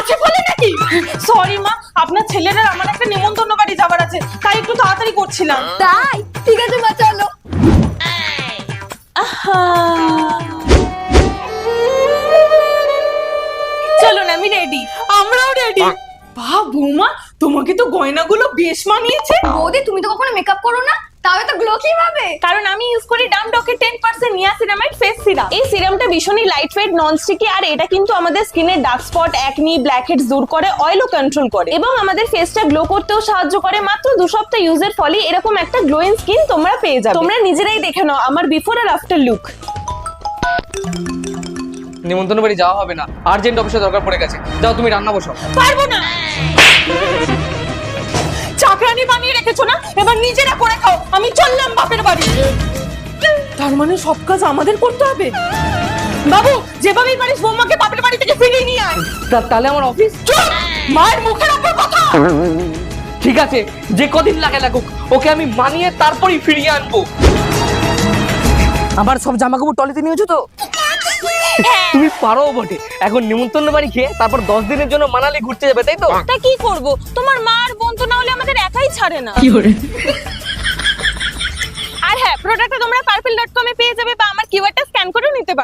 আছে বলে নাকি? সরি মা, আপনার ছেলেরা আমার একটা নিমন্ত্রণ বাড়ি যাবার আছে, তাই একটু তাড়াতাড়ি করছিলাম। তাই ঠিক আছে মা, চলো। চলুন, আমি রেডি। আমরাও রেডি। বাহ বৌমা, তোমাকে তো গয়নাগুলো বেশ মানিয়েছে। বৌদি, তুমি তো কখনো মেকআপ করো না, তাহলে তো গ্লো কিভাবে? কারণ আমি ইউজ করি ডামডকের 10% নিয়াসিনামাইড ফেস সিরাম। এই সিরামটা ভীষণই লাইট ওয়েট, নন স্টিকি, আর এটা কিন্তু আমাদের স্কিনের ডার্ক স্পট, অ্যাকনি, ব্ল্যাকহেডস দূর করে, অয়েলও কন্ট্রোল করে এবং আমাদের ফেসটা গ্লো করতেও সাহায্য করে। মাত্র 2 সপ্তাহ ইউজের ফলে এরকম একটা গ্লোয়িং স্কিন তোমরা পেয়ে যাবে। তোমরা নিজেরাই দেখে নাও আমার বিফোর আর আফটার লুক। নিমন্ত্রণ বাড়ি যাওয়া হবে না, আর্জেন্ট অফিসে দরকার পড়ে গেছে। যাও তুমি রান্না বসাও। পারবো না। চাকরানি বানিয়ে রেখেছো না, এবার নিজেরা করে খাও। আমি চললাম বাপের বাড়ি। তার মানে সব কাজ আমাদের করতে হবে? বাবু, যেভাবেই পারিস বৌমাকে বাপের বাড়ি থেকে ফিরিয়ে নিয়ে আয়। তাহলে আমার অফিস? চুপ! মায়ের মুখের উপর কথা। ঠিক আছে, যে কদিন লাগে লাগুক, ওকে আমি মানিয়ে তারপরই ফিরিয়ে আনবো। আমার সব জামা কাপড় টলিতে নিয়েছো তো? তুমি পারো বটে। এখন নিমন্ত্রণ বাড়ি খেয়ে তারপর 10 দিনের জন্য মানালি ঘুরতে যাবে, তাই তো? তা কি করব? তোমার মা আর বোন তো না হলে আমাদের একাই ছাড়ে না। আর হ্যাঁ, প্রোডাক্টটা তোমরা purple.com এ পেয়ে যাবে বা আমার কিউআরটা স্ক্যান করেও নিতে পারো।